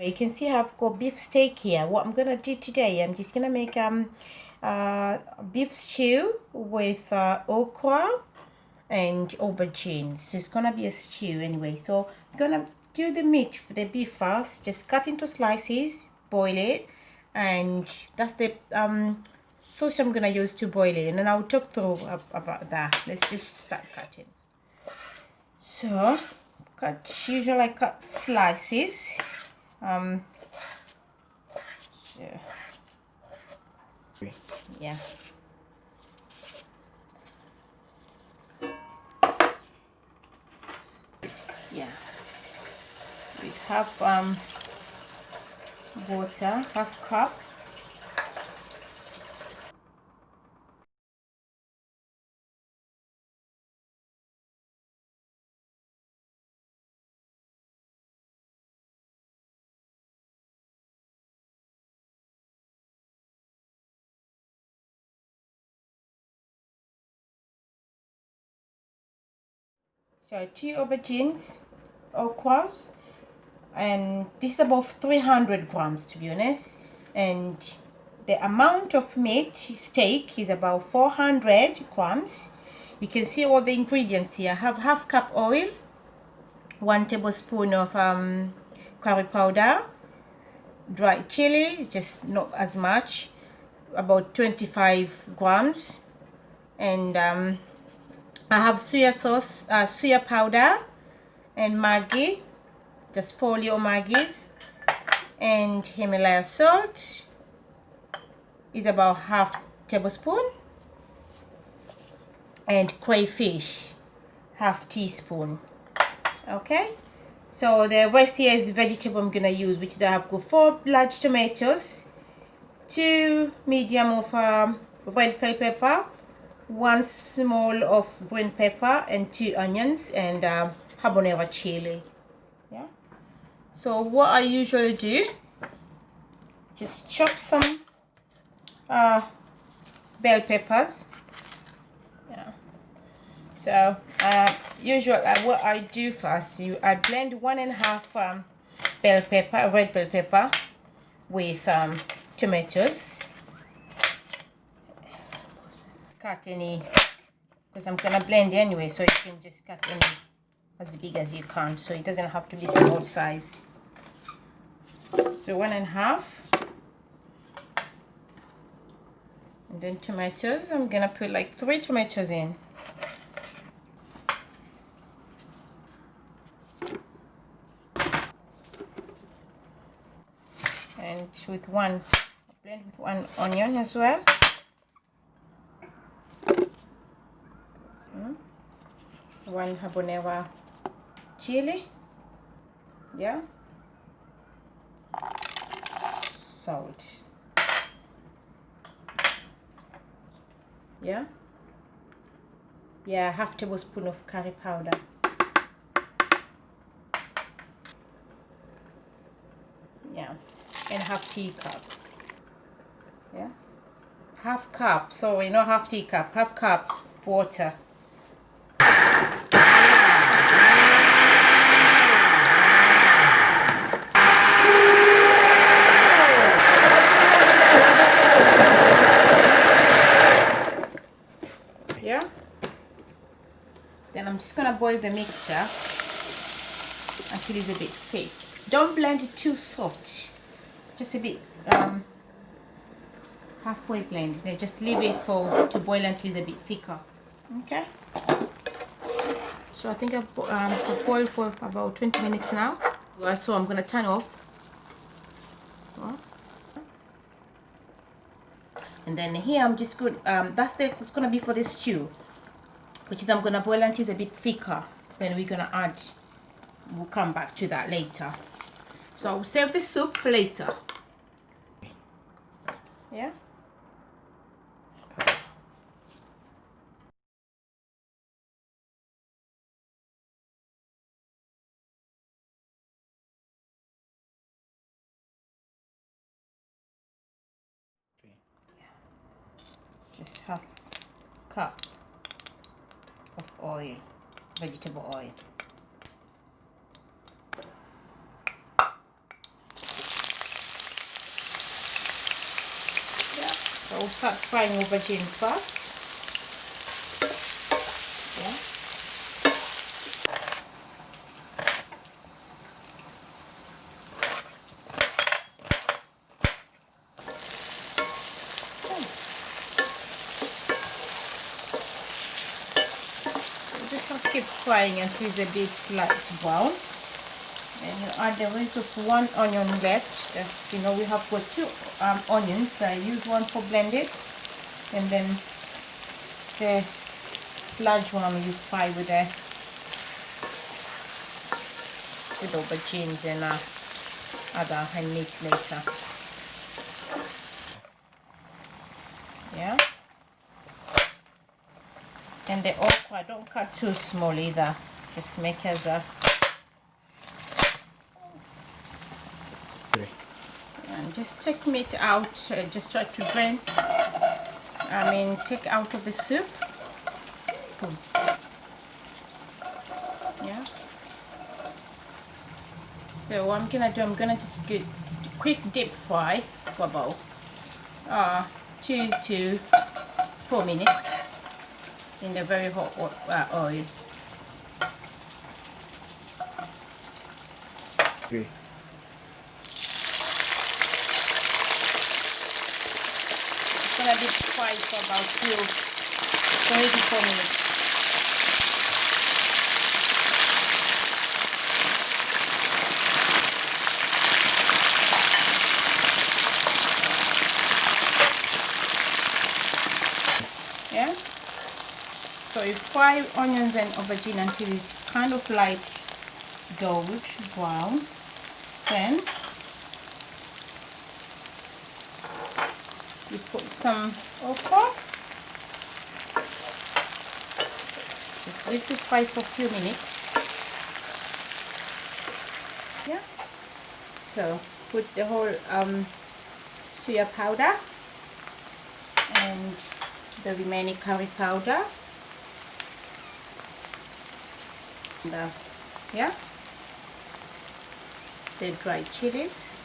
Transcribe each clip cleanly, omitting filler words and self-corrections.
You can see I've got beef steak here. What I'm gonna do today, I'm just gonna make beef stew with okra and aubergines. So it's gonna be a stew anyway. So I'm gonna do the meat for the beef first. Just cut into slices, boil it, and that's the sauce I'm gonna use to boil it. And then I'll talk through about that. Let's just start cutting. So usually I cut slices. So yeah. Yeah. We have water, half cup. So 2 aubergines, okras, and this is about 300 grams to be honest. And the amount of meat steak is about 400 grams. You can see all the ingredients here. I have half cup oil, 1 tablespoon of curry powder, dry chili, just not as much, about 25 grams, and I have soya sauce, soya powder, and Maggie, just 4 little Maggies, and Himalaya salt is about half tablespoon, and crayfish, half teaspoon. Okay, so the rest here is vegetable I'm gonna use, which is I have got 4 large tomatoes, 2 medium of red bell pepper, 1 small of green pepper, and 2 onions, and habanero chili. Yeah. So what I usually do, just chop some bell peppers. Yeah. So usually what I do first, I blend 1.5 bell pepper, red bell pepper, with tomatoes. Cut any, because I'm gonna blend anyway, so you can just cut any as big as you can, so it doesn't have to be small size. So 1.5, and then tomatoes. I'm gonna put like 3 tomatoes in. And with blend with 1 onion as well. 1 habanero chili. Yeah. Salt. Yeah. Yeah, half tablespoon of curry powder. Yeah, and half teacup. Yeah, half cup. Sorry, not half teacup. Half cup water. Yeah. Then I'm just gonna boil the mixture until it's a bit thick. Don't blend it too soft. Just a bit halfway blend. Then just leave it to boil until it's a bit thicker. Okay. So I think I've boiled for about 20 minutes now. So I'm gonna turn off. And then here I'm just good. It's gonna be for the stew, which is I'm gonna boil until it's a bit thicker. Then we're gonna add. We'll come back to that later. So I'll save the soup for later. Yeah. Just half cup of oil, vegetable oil. will start frying aubergines first. Yeah. Just have to keep frying until it's a bit light brown. And you add the rest of one onion left. Just, you know, we have got two onions. So I use one for blended, and then the large one you fry with the aubergines and other meat later. Yeah. And the okra, don't cut too small either. Just make as a. And just take meat out. Just try to drain. Take out of the soup. Yeah. So what I'm gonna do, I'm gonna just get quick deep fry for about 2 to 4 minutes in the very hot oil. Okay. It's gonna deep fry for about 3 to 4 minutes. Yeah. So you fry onions and aubergine until it's kind of light gold brown. Then you put some okra. Just leave it fry for a few minutes. Yeah. So put the whole soya powder and the remaining curry powder. And, yeah. The dried chilies.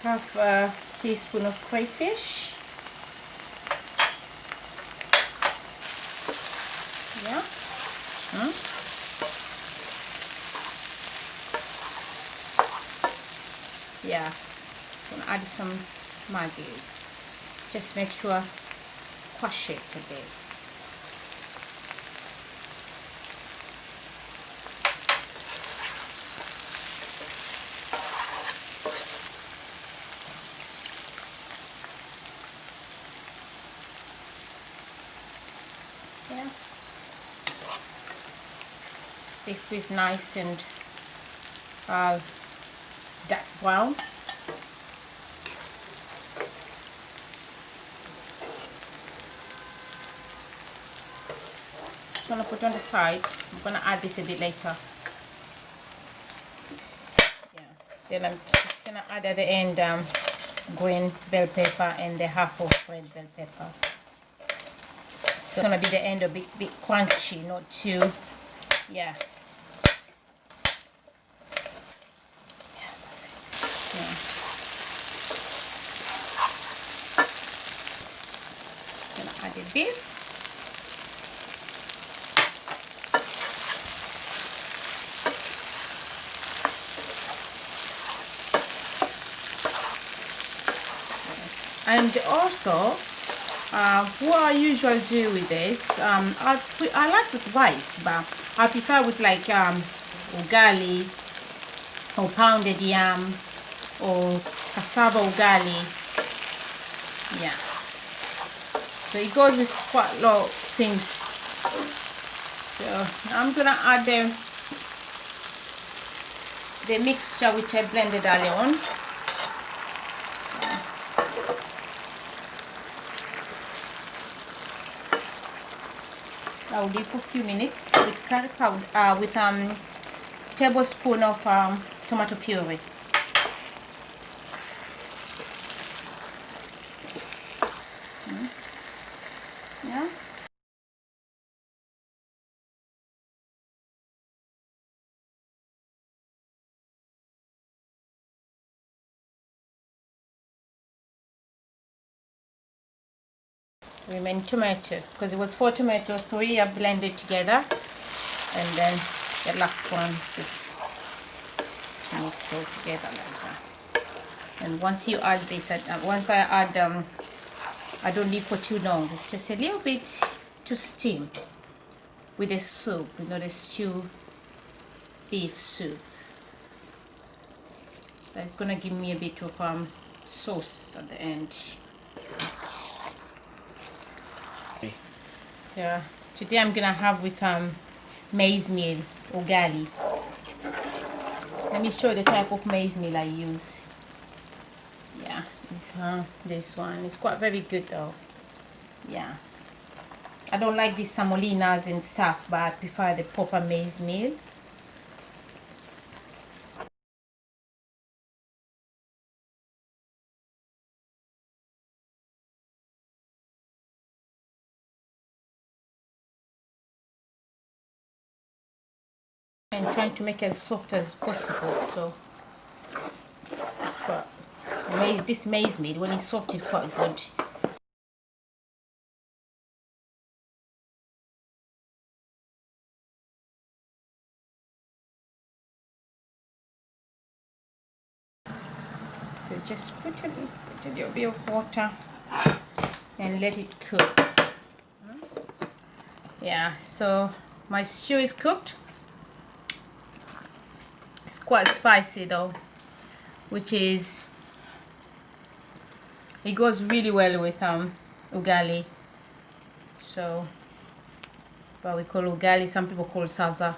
Half a teaspoon of crayfish. Yeah. Yeah. Gonna add some Maggie. Just make sure crush it a bit. Yeah. Beef is nice and dark brown. Just gonna put on the side. I'm gonna add this a bit later. Yeah. Then I'm just gonna add at the end green bell pepper and the half of red bell pepper. So it's gonna be the end a bit crunchy, not too. Yeah. Yeah, that's it. Yeah. Gonna add the beef. And also, what I usually do with this, I like with rice, but I prefer with like ugali or pounded yam or cassava ugali. Yeah. So it goes with quite a lot of things. So I'm gonna add the mixture which I blended earlier on. I'll leave for a few minutes with curry powder, with tablespoon of tomato puree. Yeah. remain tomato, because it was 4 tomatoes, 3 I blended together, and then the last one is just mix all together like that. And once you add this, once I add I don't leave for too long. It's just a little bit to steam with the soup, you know, the stew beef soup. That's gonna give me a bit of sauce at the end. So today I'm gonna have with maize meal, ugali. Let me show you the type of maize meal I use. Yeah, this one is quite very good though. Yeah, I don't like these semolinas and stuff, but I prefer the proper maize meal. And trying to make it as soft as possible, so it's quite, this maize meal when it's soft is quite good. So just put a little bit of water and let it cook. Yeah, so my stew is cooked. It's quite spicy though, which is, it goes really well with ugali. So what we call ugali, some people call saza.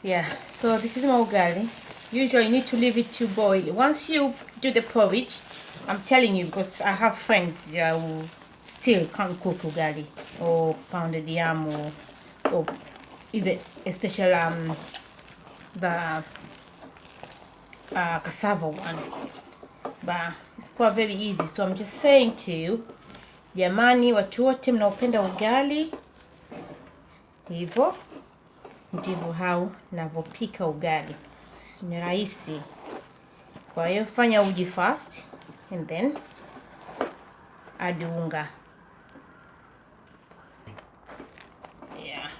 Yeah, so this is my ugali. Usually you need to leave it to boil. Once you do the porridge, I'm telling you, because I have friends who still can't cook ugali or pounded yam or even especially the cassava one, but it's quite very easy. So I'm just saying to you, jamani, watu wote mnaopenda ugali, hivyo ndivyo hao navopika ugali. Ni rahisi. Kwa hiyo fanya uji first and then add unga. Yeah.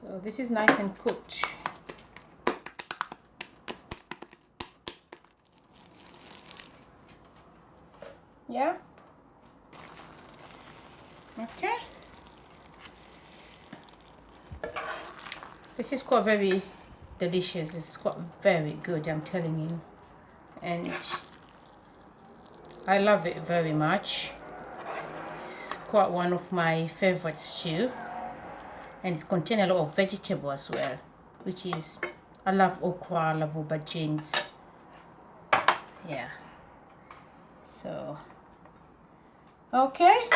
So this is nice and cooked. Yeah. Okay. This is quite very delicious. It's quite very good, I'm telling you. And I love it very much. It's quite one of my favorite stew. And it contains a lot of vegetable as well, which is, I love okra, I love aubergines. Yeah. So, okay.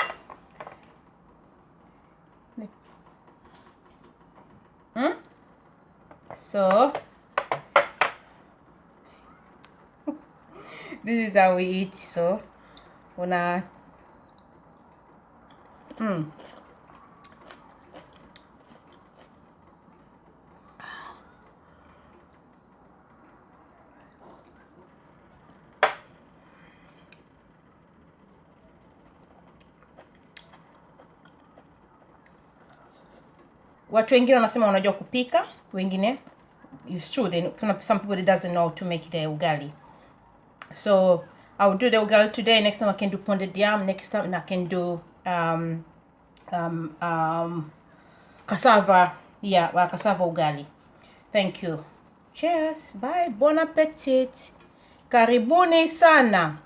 So this is how we eat. So una watu wengine wanasema wanajua kupika, wengine it's true, some people that doesn't know to make the ugali. So I will do the ugali today. Next time I can do pounded yam. Next time I can do cassava. Yeah, well, cassava ugali. Thank you. Cheers. Bye. Bon appetit. Karibuni sana.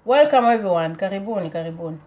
Welcome everyone. Karibuni, karibuni.